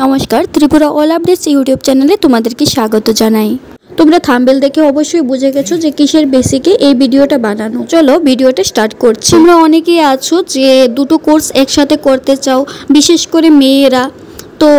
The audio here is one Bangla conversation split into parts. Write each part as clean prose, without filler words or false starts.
নমস্কার, ত্রিপুরা অল আপডেটস ইউটিউব চ্যানেলে তোমাদেরকে স্বাগত জানাই। তোমরা থাম্বনেল দেখে অবশ্যই বুঝে গেছো যে কিসের বেসিকে এই ভিডিওটা বানানো। চলো ভিডিওটা স্টার্ট করছি। তোমরা অনেকেই আছো যে দুটো কোর্স একসাথে করতে চাও, বিশেষ করে মেয়েরা। তো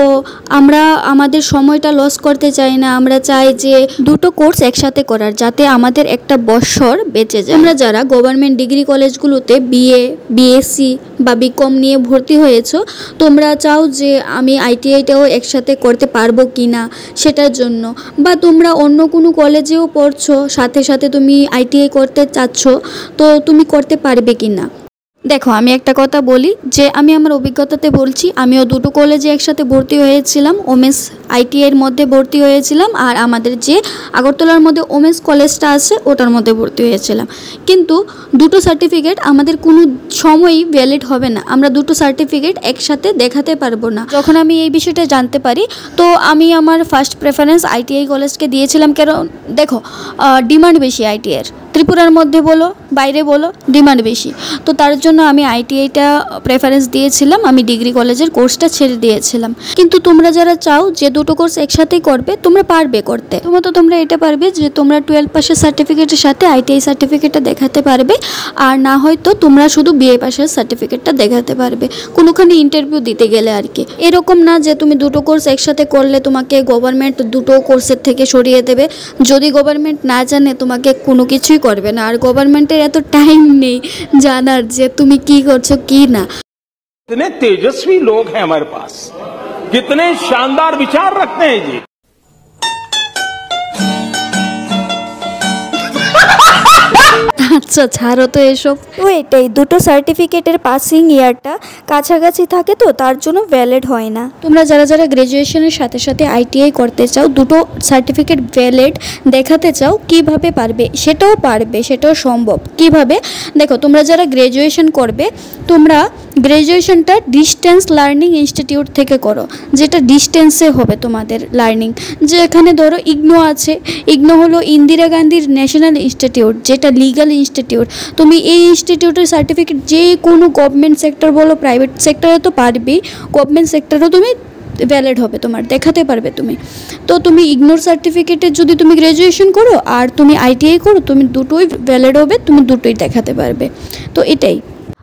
আমরা আমাদের সময়টা লস করতে চাই না, আমরা চাই যে দুটো কোর্স একসাথে করার, যাতে আমাদের একটা বছর বেঁচে যায়। আমরা যারা গভর্নমেন্ট ডিগ্রি কলেজগুলোতে বিএ, বিএসসি বা বিকম নিয়ে ভর্তি হয়েছো, তোমরা চাও যে আমি আইটিআইটাও একসাথে করতে পারবো কি না সেটার জন্য, বা তোমরা অন্য কোনো কলেজেও পড়ছো, সাথে সাথে তুমি আইটিআই করতে চাচ্ছ, তো তুমি করতে পারবে কি না। দেখো, আমি একটা কথা বলি যে আমি আমার অভিজ্ঞতাতে বলছি, আমিও দুটো কলেজে একসাথে ভর্তি হয়েছিলাম। ওমেন্স আইটিআইয়ের মধ্যে ভর্তি হয়েছিলাম, আর আমাদের যে আগরতলার মধ্যে ওমেন্স কলেজটা আছে ওটার মধ্যে ভর্তি হয়েছিলাম। কিন্তু দুটো সার্টিফিকেট আমাদের কোনো সময়ই ভ্যালিড হবে না, আমরা দুটো সার্টিফিকেট একসাথে দেখাতে পারবো না। যখন আমি এই বিষয়টা জানতে পারি, তো আমি আমার ফার্স্ট প্রেফারেন্স আইটিআই কলেজকে দিয়েছিলাম। কারণ দেখো, ডিমান্ড বেশি আইটিআইয়ের, ত্রিপুরার মধ্যে বলো বাইরে বলো, ডিমান্ড বেশি। তো তার জন্য আমি আইটিআইটা প্রেফারেন্স দিয়েছিলাম, আমি ডিগ্রি কলেজের কোর্সটা ছেড়ে দিয়েছিলাম। কিন্তু তোমরা যারা চাও যে দুটো কোর্স একসাথেই করবে, তোমরা পারবে করতে। তোমরা এটা পারবে যে তোমরা 12 পাসের সার্টিফিকেটের সাথে আইটিআই সার্টিফিকেটটা দেখাতে পারবে, আর না হয়তো তোমরা শুধু বিএ পাসের সার্টিফিকেটটা দেখাতে পারবে কোনোখানে ইন্টারভিউ দিতে গেলে আর কি। এরকম না যে তুমি দুটো কোর্স একসাথে করলে তোমাকে গভর্নমেন্ট দুটো কোর্সের থেকে সরিয়ে দেবে। যদি গভর্নমেন্ট না জানে, তোমাকে কোনো কিছুই করবে না, আর গভর্নমেন্টের এত টাইম নেই জানার যে তুমি কি করছো কি না। कितने तेजस्वी लोग हैं हमारे पास, कितने शानदार विचार रखते हैं जी। আচ্ছা ছাড়ো তো এসব। তো এটাই, দুটো সার্টিফিকেটের পাসিং ইয়ারটা কাছাকাছি থাকে, তো তার জন্য ভ্যালিড হয় না। তোমরা যারা যারা গ্র্যাজুয়েশনের সাথে সাথে আইটিআই করতে চাও, দুটো সার্টিফিকেট ভ্যালিড দেখাতে চাও, কিভাবে পারবে? সেটাও পারবে, সেটাও সম্ভব। কিভাবে? দেখো, তোমরা যারা গ্র্যাজুয়েশন করবে, তোমরা গ্র্যাজুয়েশনটা ডিস্টেন্স লার্নিং ইনস্টিটিউট থেকে করো, যেটা ডিস্টেন্সে হবে তোমাদের লার্নিং। যে এখানে ধরো ইগনো আছে, ইগনো হলো ইন্দিরা গান্ধীর ন্যাশনাল ইনস্টিটিউট, যেটা লিগাল ইনস্টিটিউট। তুমি এই ইনস্টিটিউটের সার্টিফিকেট যে কোনো গভর্নমেন্ট সেক্টর বলো, প্রাইভেট সেক্টরে তো পারবেই, গভর্নমেন্ট সেক্টরেও তুমি ভ্যালিড হবে, তোমার দেখাতে পারবে তুমি। তো তুমি ইগনোর সার্টিফিকেটে যদি তুমি গ্র্যাজুয়েশন করো আর তুমি আইটিআই করো, তুমি দুটোই ভ্যালিড হবে, তুমি দুটোই দেখাতে পারবে। তো এটাই।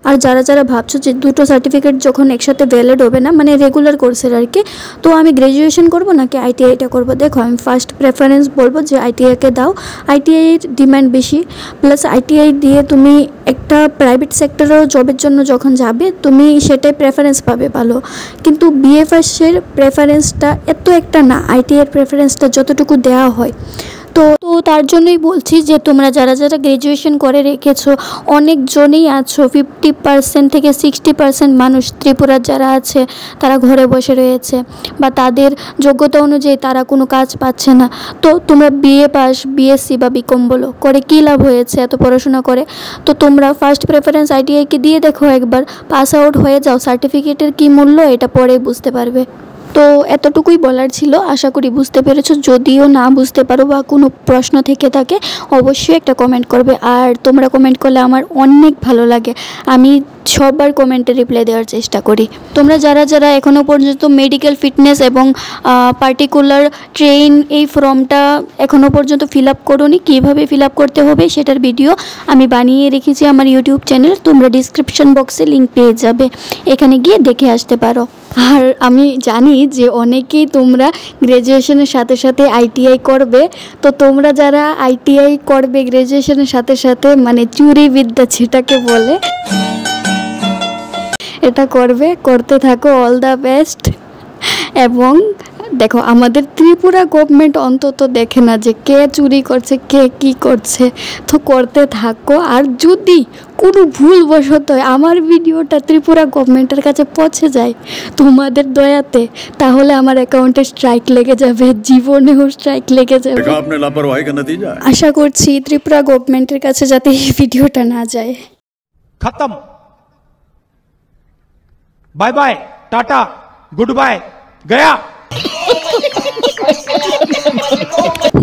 আর যারা যারা ভাবছো যে দুটো সার্টিফিকেট যখন একসাথে ভ্যালিড হবে না, মানে রেগুলার কোর্সের আর কি, তো আমি গ্র্যাজুয়েশন করবো নাকি আইটিআইটা করবো? দেখো, আমি ফার্স্ট প্রেফারেন্স বলবো যে আইটিআইকে দাও। আইটিআইয়ের ডিমান্ড বেশি, প্লাস আইটিআই দিয়ে তুমি একটা প্রাইভেট সেক্টরেও জবের জন্য যখন যাবে, তুমি সেটাই প্রেফারেন্স পাবে ভালো। কিন্তু বিএফএসের প্রেফারেন্সটা এত একটা না, আইটিআইয়ের প্রেফারেন্সটা যতটুকু দেওয়া হয়। তো তার জন্যই বলছি যে তোমরা যারা যারা গ্র্যাজুয়েশন করে রেখেছো, অনেকজনই আছো, 50% থেকে 60% মানুষ ত্রিপুরার যারা আছে তারা ঘরে বসে রয়েছে, বা তাদের যোগ্যতা অনুযায়ী তারা কোনো কাজ পাচ্ছে না। তো তোমরা বিএ পাস, বিএসসি বা বিকম বলো, করে কী লাভ হয়েছে এত পড়াশোনা করে? তো তোমরা ফার্স্ট প্রেফারেন্স আইটিআইকে দিয়ে দেখো একবার, পাস আউট হয়ে যাও, সার্টিফিকেটের কী মূল্য এটা পরে বুঝতে পারবে। তো এতটুকুই বলার ছিল, আশা করি বুঝতে পেরেছো। যদিও না বুঝতে পারো বা কোনো প্রশ্ন থেকে থাকে, অবশ্যই একটা কমেন্ট করবে, আর তোমরা কমেন্ট করলে আমার অনেক ভালো লাগে, আমি সবার কমেন্টে রিপ্লাই দেওয়ার চেষ্টা করি। তোমরা যারা যারা এখনও পর্যন্ত মেডিকেল ফিটনেস এবং পার্টিকুলার ট্রেন এই ফর্মটা এখনও পর্যন্ত ফিল আপ করোনি, কীভাবে ফিল আপ করতে হবে সেটার ভিডিও আমি বানিয়ে রেখেছি আমার ইউটিউব চ্যানেল, তোমরা ডিসক্রিপশন বক্সে লিঙ্ক পেয়ে যাবে, এখানে গিয়ে দেখে আসতে পারো। আর আমি জানি যে অনেকেই তোমরা গ্র্যাজুয়েশনের সাথে সাথে আইটিআই করবে, তো তোমরা যারা আইটিআই করবে গ্র্যাজুয়েশনের সাথে সাথে, মানে চুরি বিদ্যা যেটাকে বলে, এটা করতে থাকো, অল দ্য বেস্ট। এবং দেখো, আমাদের ত্রিপুরা গভর্নমেন্ট অন্তত দেখে না যে কে চুরি করছে, কে কি করছে, তো করতে থাকো। আর যদি কোনো ভুলবশত আমার ভিডিওটা ত্রিপুরা গভর্নমেন্টের কাছে পৌঁছে যায় তোমাদের দয়াতে, তাহলে আমার অ্যাকাউন্টে স্ট্রাইক লেগে যাবে, জীবনেও স্ট্রাইক লেগে যাবে। আশা করছি ত্রিপুরা গভর্নমেন্টের কাছে যাতে এই ভিডিওটা না যায়। खत्म, bye bye, tata, good bye, गया।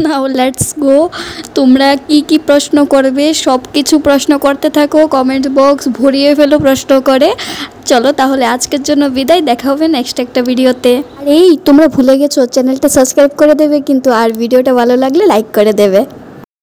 Now let's go. তোমরা কি কি প্রশ্ন করবে সব কিছু প্রশ্ন করতে থাকো, কমেন্ট বক্স ভরিয়ে ফেলো প্রশ্ন করে। চলো তাহলে আজকের জন্য বিদায়, দেখা হবে নেক্সট একটা ভিডিওতে। আর এই তোমরা ভুলে গেছো চ্যানেলটা সাবস্ক্রাইব করে দেবে কিন্তু, আর ভিডিওটা ভালো লাগলে লাইক করে দেবে।